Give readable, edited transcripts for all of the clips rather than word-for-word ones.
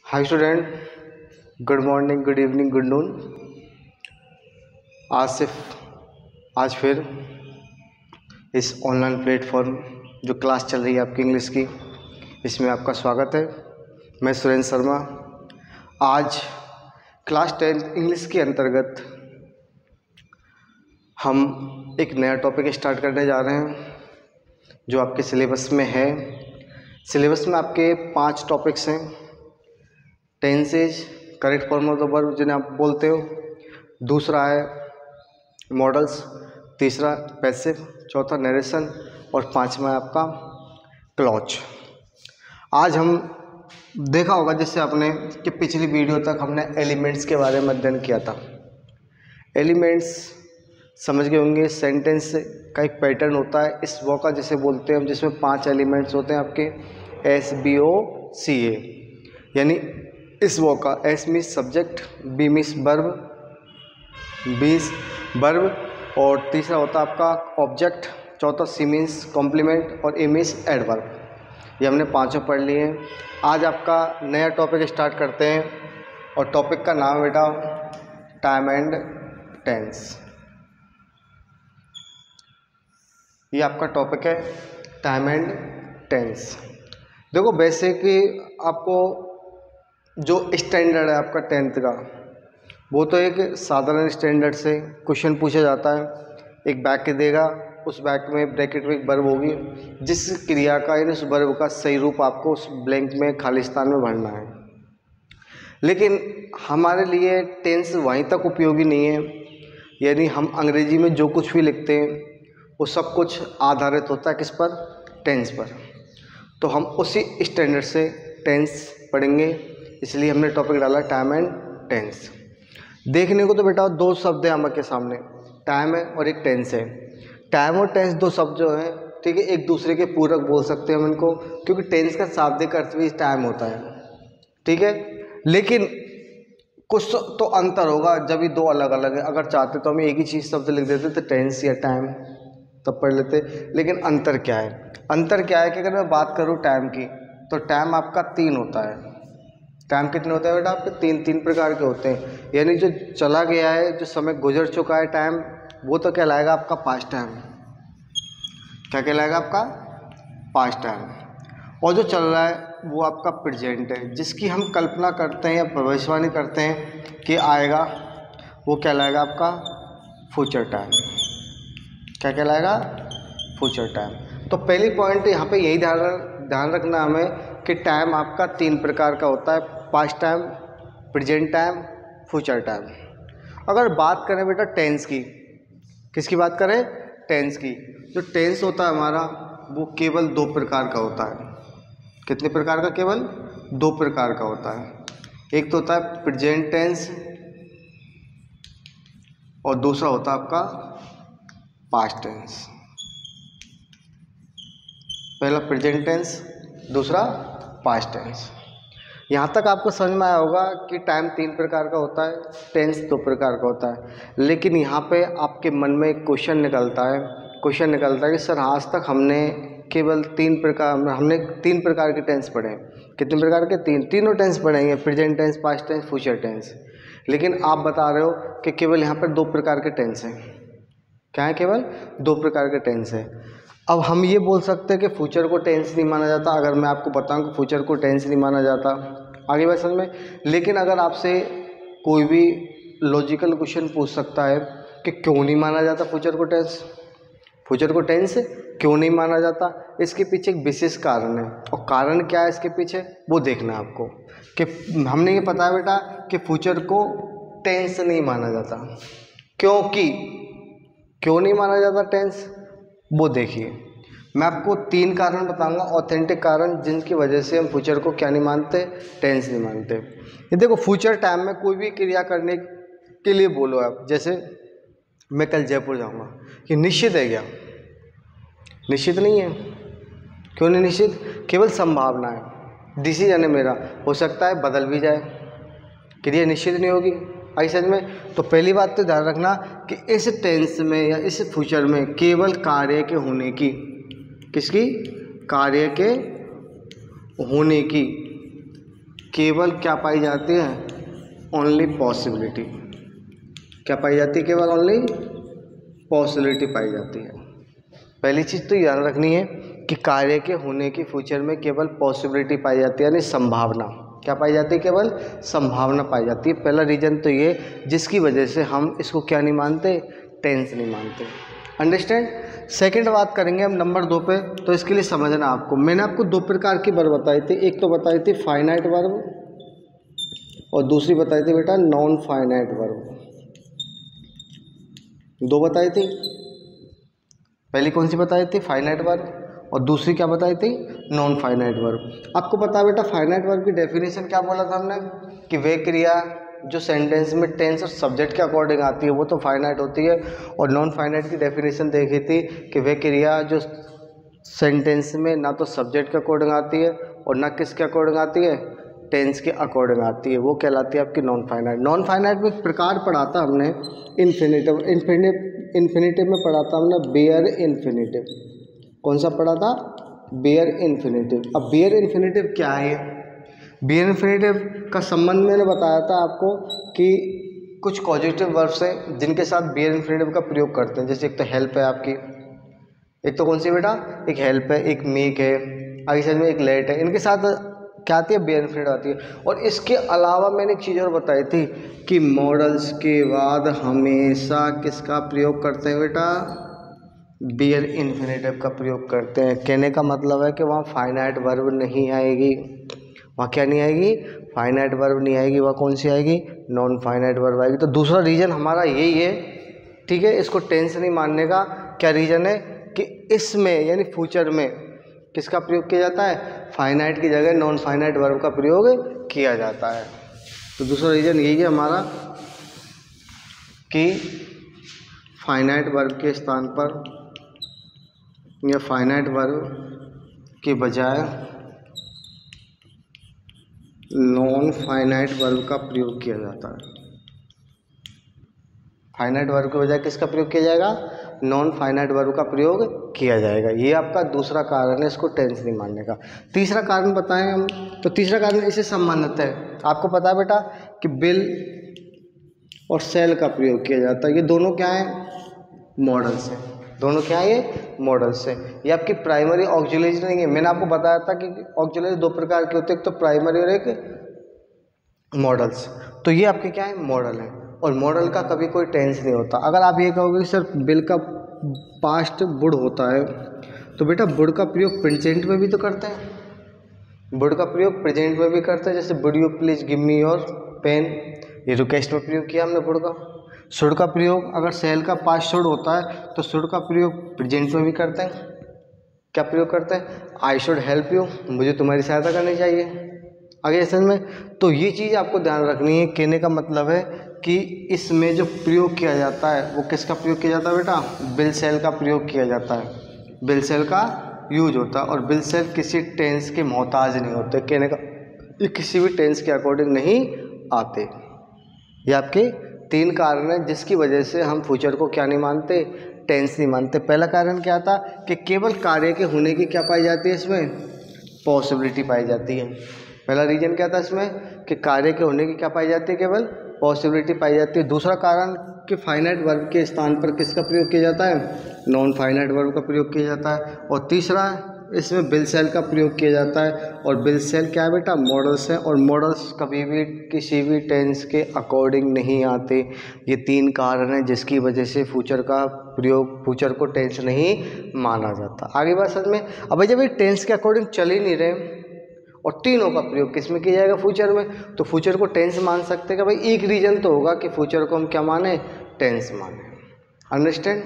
Hi student, good morning, good evening, good noon. आज फिर इस ऑनलाइन प्लेटफॉर्म जो क्लास चल रही है आपकी इंग्लिश की, इसमें आपका स्वागत है। मैं सुरेंद्र शर्मा। आज क्लास 10 इंग्लिश के अंतर्गत हम एक नया टॉपिक स्टार्ट करने जा रहे हैं जो आपके सिलेबस में है। सिलेबस में आपके 5 टॉपिक्स हैं। Tenses, correct form of the verb जिन्हें आप बोलते हो, दूसरा है मॉडल्स, तीसरा पैसिव, चौथा नरेशन और पांचवा है आपका क्लॉज। आज हम देखा होगा जैसे आपने कि पिछली वीडियो तक हमने एलिमेंट्स के बारे में अध्ययन किया था। एलिमेंट्स समझ गए होंगे, सेंटेंस का एक पैटर्न होता है इस वो का जिसे बोलते हैं हम, जिसमें 5 एलिमेंट्स होते हैं आपके SBOCA, यानी इस वो का S means subject, B means verb, और तीसरा होता है आपका ऑब्जेक्ट, चौथा C मीन्स कॉम्प्लीमेंट और A मीन्स एडवर्ब। ये हमने 5 पढ़ लिए हैं। आज आपका नया टॉपिक स्टार्ट करते हैं और टॉपिक का नाम है बेटा टाइम एंड टेंस। ये आपका टॉपिक है टाइम एंड टेंस। देखो वैसे कि आपको जो स्टैंडर्ड है आपका 10th का, वो तो एक साधारण स्टैंडर्ड से क्वेश्चन पूछा जाता है। एक वाक्य देगा, उस वाक्य में ब्रैकेट में एक वर्ब होगी, जिस क्रिया का यानी उस वर्ब का सही रूप आपको उस ब्लैंक में खाली स्थान में भरना है। लेकिन हमारे लिए टेंस वहीं तक उपयोगी नहीं है, यानी हम अंग्रेजी में जो कुछ भी लिखते हैं वो सब कुछ आधारित होता है किस पर? टेंस पर। तो हम उसी स्टैंडर्ड से टेंस पढ़ेंगे, इसलिए हमने टॉपिक डाला टाइम एंड टेंस। देखने को तो बेटा 2 शब्द हैं आपके सामने, टाइम है और एक टेंस है। टाइम और टेंस 2 शब्द जो हैं, ठीक है, एक दूसरे के पूरक बोल सकते हैं हम इनको, क्योंकि टेंस का शाब्दिक अर्थ भी टाइम होता है, ठीक है। लेकिन कुछ तो अंतर होगा जब ये 2 अलग अलग है। अगर चाहते तो हम एक ही चीज़ शब्द लिख देते तो टेंस या टाइम तब पढ़ लेते। लेकिन अंतर क्या है? अंतर क्या है कि अगर मैं बात करूँ टाइम की, तो टाइम आपका 3 होता है। टाइम कितने होते हैं बेटा आपके? 3 प्रकार के होते हैं। यानी जो चला गया है, जो समय गुजर चुका है टाइम, वो तो कहलाएगा आपका पास्ट टाइम। क्या कहलाएगा आपका? Past time. और जो चल रहा है वो आपका प्रेजेंट है, जिसकी हम कल्पना करते हैं या भविष्यवाणी करते हैं कि आएगा, वो कहलाएगा आपका फ्यूचर टाइम। क्या कहलाएगा? Future time. तो पहली पॉइंट यहाँ पे यही ध्यान रखना हमें कि टाइम आपका 3 प्रकार का होता है, past time, present time, future time. अगर बात करें बेटा टेंस की, किसकी बात करें? टेंस की। जो टेंस होता है हमारा, वो केवल 2 प्रकार का होता है। कितने प्रकार का? केवल 2 प्रकार का होता है। एक तो होता है प्रेजेंट टेंस और दूसरा होता है आपका पास्ट टेंस। पहला प्रेजेंट टेंस, दूसरा पास्ट टेंस। यहाँ तक आपको समझ में आया होगा कि टाइम 3 प्रकार का होता है, टेंस 2 प्रकार का होता है। लेकिन यहाँ पे आपके मन में एक क्वेश्चन निकलता है कि सर आज तक हमने केवल 3 प्रकार के टेंस पढ़े हैं। कितने प्रकार के? 3। तीनों टेंस पढ़ेंगे, present tense, past tense, future tense. लेकिन आप बता रहे हो कि केवल यहाँ पर 2 प्रकार के टेंस हैं। क्या है? केवल 2 प्रकार के टेंस है। अब हम ये बोल सकते हैं कि फ्यूचर को टेंस नहीं माना जाता। अगर मैं आपको बताऊं कि फ्यूचर को टेंस नहीं माना जाता, आगे बात समझ में। लेकिन अगर आपसे कोई भी लॉजिकल क्वेश्चन पूछ सकता है कि क्यों नहीं माना जाता फ्यूचर को टेंस क्यों नहीं माना जाता, इसके पीछे एक विशेष कारण है। और कारण क्या है इसके पीछे, वो देखना है आपको। कि हमने ये पता है बेटा कि फ्यूचर को टेंस नहीं माना जाता, क्यों नहीं माना जाता टेंस, वो देखिए। मैं आपको 3 कारण बताऊंगा, ऑथेंटिक कारण, जिनकी वजह से हम फ्यूचर को क्या नहीं मानते? टेंस नहीं मानते। ये देखो, फ्यूचर टाइम में कोई भी क्रिया करने के लिए बोलो आप, जैसे मैं कल जयपुर जाऊंगा, ये निश्चित है क्या? निश्चित नहीं है। क्यों नहीं निश्चित? केवल संभावना है, डिसीजन है मेरा, हो सकता है बदल भी जाए, क्रिया निश्चित नहीं होगी। आई समझ में? तो पहली बात तो ध्यान रखना कि इस टेंस में या इस फ्यूचर में केवल कार्य के होने की, किसकी? कार्य के होने की केवल क्या पाई जाती है, ओनली पॉसिबिलिटी। क्या पाई जाती है, केवल ओनली पॉसिबिलिटी पाई जाती है। पहली चीज़ तो याद रखनी है कि कार्य के होने की फ्यूचर में केवल पॉसिबिलिटी पाई जाती है, यानी संभावना। क्या पाई जाती है, केवल संभावना पाई जाती है। पहला रीजन तो ये जिसकी वजह से हम इसको क्या नहीं मानते, टेंस नहीं मानते। अंडरस्टैंड। सेकंड बात करेंगे हम नंबर 2 पे। तो इसके लिए समझना आपको, मैंने आपको 2 प्रकार की वर्ब बताई थी। एक तो बताई थी फाइनाइट वर्ब और दूसरी बताई थी बेटा नॉन फाइनाइट वर्ब। 2 बताई थी। पहली कौन सी बताई थी, फाइनाइट वर्ब, और दूसरी क्या बताई थी, नॉन फाइनाइट वर्ब। आपको पता है बेटा फाइनाइट वर्ब की डेफिनेशन क्या बोला था हमने, कि वे क्रिया जो सेंटेंस में टेंस और सब्जेक्ट के अकॉर्डिंग आती है वो तो फाइनाइट होती है। और नॉन फाइनाइट की डेफिनेशन देखी थी कि वे क्रिया जो सेंटेंस में ना तो सब्जेक्ट के अकॉर्डिंग आती है और ना किसके अकॉर्डिंग आती है, टेंस के अकॉर्डिंग आती है, वो कहलाती है आपकी नॉन फाइनाइट। नॉन फाइनाइट में एक प्रकार पढ़ा था हमने इन्फिनिटिव। इन्फिनिटिव में पढ़ा था हमने बेयर इन्फिनिटिव। कौन सा पढ़ा था, बेयर इन्फिनिटिव। अब बेयर इन्फिनिटिव क्या है, बेयर इन्फिनिटिव का संबंध मैंने बताया था आपको कि कुछ पॉजिटिव वर्ब्स हैं जिनके साथ बेयर इन्फिनिटिव का प्रयोग करते हैं। जैसे एक तो हेल्प है आपकी, एक तो कौन सी बेटा, एक हेल्प है, एक मेक है, आगे साइड में एक लेट है। इनके साथ क्या आती है, बेयर इन्फिनिटिव आती है। और इसके अलावा मैंने एक चीज़ और बताई थी कि मॉडल्स के बाद हमेशा किसका प्रयोग करते हैं बेटा, बेयर इन्फिनिटिव का प्रयोग करते हैं। कहने का मतलब है कि वहाँ फाइनाइट वर्ब नहीं आएगी। वहाँ क्या नहीं आएगी, फाइनाइट वर्ब नहीं आएगी। वहाँ कौन सी आएगी, नॉन फाइनाइट वर्ब आएगी। तो दूसरा रीज़न हमारा यही है, ठीक है। इसको टेंस नहीं मानने का क्या रीज़न है कि इसमें यानी फ्यूचर में किसका प्रयोग किया जाता है, फाइनाइट की जगह नॉन फाइनाइट वर्ब का प्रयोग किया जाता है। तो दूसरा रीज़न यही है हमारा कि फाइनाइट वर्ब के स्थान पर या फाइनाइट वर्ब के बजाय नॉन फाइनाइट वर्ब का प्रयोग किया जाता है। फाइनाइट वर्ब के बजाय किसका प्रयोग किया जाएगा, नॉन फाइनाइट वर्ब का प्रयोग किया जाएगा। ये आपका दूसरा कारण है इसको टेंस नहीं मानने का। तीसरा कारण बताएं हम, तो तीसरा कारण इससे संबंधित है। आपको पता है बेटा कि बिल और सेल का प्रयोग किया जाता है। ये दोनों क्या है, मॉडल्स हैं। दोनों क्या है, ये मॉडल्स हैं। ये आपकी प्राइमरी ऑक्सिलरीज नहीं है। मैंने आपको बताया था कि ऑक्सिलरी 2 प्रकार के होते हैं, एक तो प्राइमरी और एक मॉडल्स। तो ये आपके क्या है, मॉडल है। और मॉडल का कभी कोई टेंस नहीं होता। अगर आप ये कहोगे कि सर बिल का पास्ट वुड होता है, तो बेटा वुड का प्रयोग प्रेजेंट में भी तो करते हैं। वुड का प्रयोग प्रेजेंट में भी करते हैं। जैसे would you please give me your pen, ये रिक्वेस्ट में प्रयोग किया हमने वुड का। शुड का प्रयोग अगर सेल का पास्ट शुड होता है तो शुड का प्रयोग प्रेजेंट में भी करते हैं। क्या प्रयोग करते हैं, आई शुड हेल्प यू, मुझे तुम्हारी सहायता करनी चाहिए। आगे ऐसे में तो ये चीज़ आपको ध्यान रखनी है। कहने का मतलब है कि इसमें जो प्रयोग किया जाता है वो किसका प्रयोग किया जाता है बेटा, बिल सेल का प्रयोग किया जाता है। बिल सेल का यूज होता है। और बिल सेल किसी टेंस के मोहताज नहीं होते। कहने का ये किसी भी टेंस के अकॉर्डिंग नहीं आते। ये आपके 3 कारण हैं जिसकी वजह से हम फ्यूचर को क्या नहीं मानते, टेंस नहीं मानते। पहला कारण क्या था कि केवल कार्य के होने की क्या पाई जाती है, इसमें पॉसिबिलिटी पाई जाती है। पहला रीजन क्या था इसमें कि कार्य के होने की क्या पाई जाती है, केवल पॉसिबिलिटी पाई जाती है। दूसरा कारण कि फाइनाइट वर्ब के स्थान पर किसका प्रयोग किया जाता है, नॉन फाइनाइट वर्ब का प्रयोग किया जाता है। और तीसरा इसमें बिल सेल का प्रयोग किया जाता है। और बिल सेल क्या है बेटा, मॉडल्स हैं। और मॉडल्स कभी भी किसी भी टेंस के अकॉर्डिंग नहीं आते। ये 3 कारण हैं जिसकी वजह से फ्यूचर का प्रयोग, फ्यूचर को टेंस नहीं माना जाता। आगे बात समझ में। अब जब ये टेंस के अकॉर्डिंग चल ही नहीं रहे और तीनों का प्रयोग किस में किया जाएगा, फ्यूचर में, तो फ्यूचर को टेंस मान सकते हैं कि भाई एक रीजन तो होगा कि फ्यूचर को हम क्या माने, टेंस माने। अंडरस्टैंड,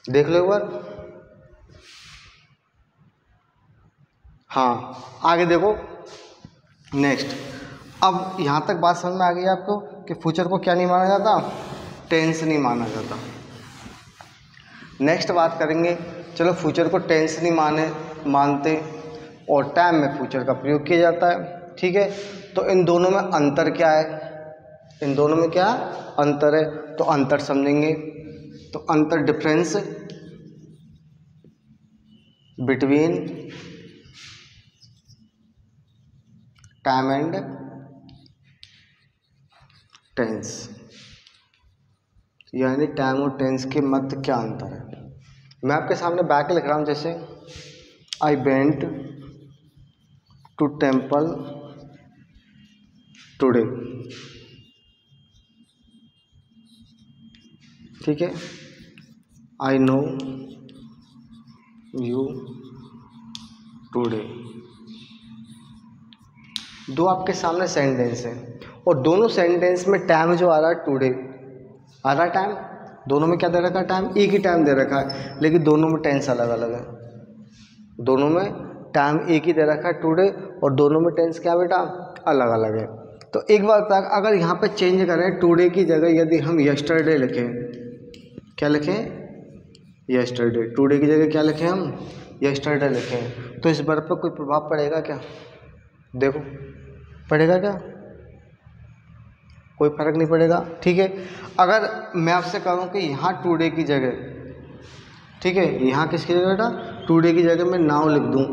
देख लो एक बार। हाँ आगे देखो नेक्स्ट। अब यहाँ तक बात समझ में आ गई आपको कि फ्यूचर को क्या नहीं माना जाता, टेंस नहीं माना जाता। नेक्स्ट बात करेंगे, चलो फ्यूचर को टेंस नहीं मानते और टाइम में फ्यूचर का प्रयोग किया जाता है, ठीक है। तो इन दोनों में अंतर क्या है, इन दोनों में क्या अंतर है, तो अंतर समझेंगे। तो अंतर, difference between time and tense, यानी टाइम और टेंस के मध्य क्या अंतर है। मैं आपके सामने वाक्य लिख रहा हूँ, जैसे I went to temple today, ठीक है। आई नो यू टुडे, दो आपके सामने सेंटेंस है और दोनों सेंटेंस में टाइम जो आ रहा है टुडे आ रहा है। टाइम दोनों में क्या दे रखा है, टाइम एक ही टाइम दे रखा है, लेकिन दोनों में टेंस अलग अलग है। दोनों में टाइम एक ही दे रखा है टुडे और दोनों में टेंस क्या बेटा अलग अलग है। तो एक बार तक अगर यहाँ पे चेंज करें, टुडे की जगह यदि हम यस्टरडे लिखें, क्या लिखें यस्टरडे, टुडे की जगह क्या लिखें हम यस्टरडे लिखें, तो इस वर्ब पर कोई प्रभाव पड़ेगा क्या, देखो पड़ेगा क्या, कोई फर्क नहीं पड़ेगा, ठीक है। अगर मैं आपसे कहूँ कि यहाँ टुडे की जगह, ठीक है, यहाँ किसकी जगह बेटा टुडे की जगह मैं नाउ लिख दूँ,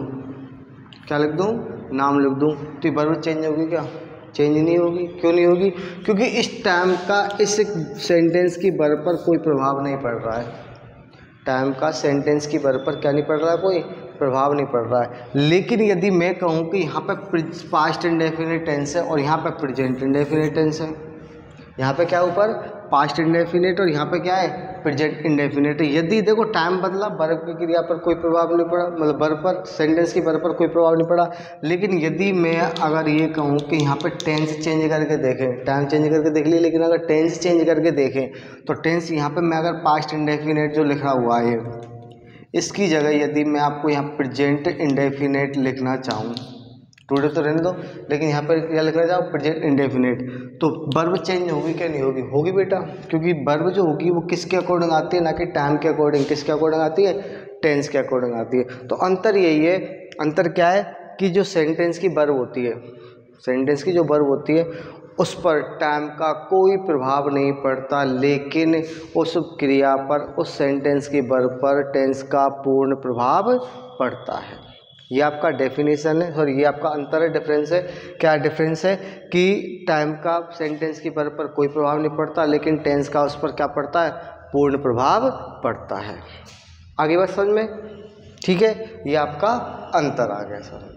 क्या लिख दूँ नाम लिख दूँ, तो ये वर्ब चेंज होगी क्या, चेंज नहीं होगी। क्यों नहीं होगी, क्योंकि इस टाइम का इस सेंटेंस की वर्ब पर कोई प्रभाव नहीं पड़ रहा है। टाइम का सेंटेंस की वर्ब पर क्या नहीं पड़ रहा है, कोई प्रभाव नहीं पड़ रहा है। लेकिन यदि मैं कहूँ कि यहाँ पर पास्ट इंडेफिनिट टेंस है और यहाँ पर प्रेजेंट इंडेफिनिट टेंस है, यहाँ पे क्या ऊपर पास्ट इंडेफिनिट और यहाँ पे क्या है प्रेजेंट इंडेफिनिट, यदि देखो टाइम बदला वर्ब की क्रिया पर कोई प्रभाव नहीं पड़ा, मतलब वर्ब पर सेंटेंस की वर्ब पर कोई प्रभाव नहीं पड़ा। लेकिन यदि मैं अगर ये कहूँ कि यहाँ पे टेंस चेंज करके देखें, टाइम चेंज करके देख लिया, लेकिन अगर टेंस चेंज करके देखें तो टेंस यहाँ पे मैं अगर पास्ट इंडेफिनिट जो लिखा हुआ है इसकी जगह यदि मैं आपको यहाँ प्रेजेंट इंडेफिनिट लिखना चाहूँ, टुडे तो रहने दो, लेकिन यहाँ पर क्या लिखना चाहो प्रेजेंट इंडेफिनिट, तो वर्ब चेंज होगी क्या नहीं होगी, होगी बेटा, क्योंकि वर्ब जो होगी वो किसके अकॉर्डिंग आती है, ना कि टाइम के अकॉर्डिंग, किसके अकॉर्डिंग आती है टेंस के अकॉर्डिंग आती है। तो अंतर यही है, अंतर क्या है कि जो सेंटेंस की वर्ब होती है, सेंटेंस की जो वर्ब होती है उस पर टाइम का कोई प्रभाव नहीं पड़ता, लेकिन उस क्रिया पर उस सेंटेंस की वर्ब पर टेंस का पूर्ण प्रभाव पड़ता है। ये आपका डेफिनेशन है, सॉरी ये आपका अंतर है, डिफरेंस है। क्या डिफरेंस है कि टाइम का सेंटेंस की वर्ब पर कोई प्रभाव नहीं पड़ता, लेकिन टेंस का उस पर क्या पड़ता है पूर्ण प्रभाव पड़ता है। आगे बात समझ में, ठीक है, ये आपका अंतर आ गया सर।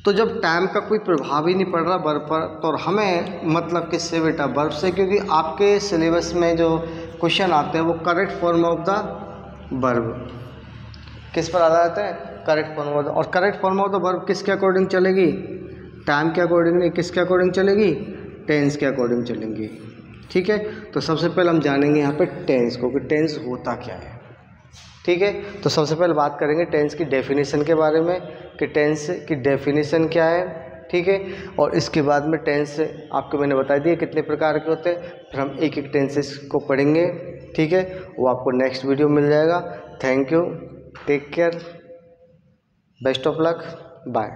तो जब टाइम का कोई प्रभाव ही नहीं पड़ रहा वर्ब पर, तो हमें मतलब किससे बेटा वर्ब से, क्योंकि आपके सिलेबस में जो क्वेश्चन आते हैं वो correct form of the verb किस पर आधारित है, करेक्ट फॉर्म ऑफ द, और correct form of the verb किसके अकॉर्डिंग चलेगी, टाइम के अकॉर्डिंग नहीं, किसके अकॉर्डिंग चलेगी टेंस के अकॉर्डिंग चलेंगी, ठीक है। तो सबसे पहले हम जानेंगे यहाँ पे टेंस को कि टेंस होता क्या है, ठीक है। तो सबसे पहले बात करेंगे टेंस की डेफिनेशन के बारे में कि टेंस की डेफिनेशन क्या है, ठीक है। और इसके बाद में टेंस आपको मैंने बता दिया कितने प्रकार के होते हैं, फिर हम एक एक टेंसेस को पढ़ेंगे, ठीक है, वो आपको नेक्स्ट वीडियो मिल जाएगा। Thank you, take care, best of luck, bye.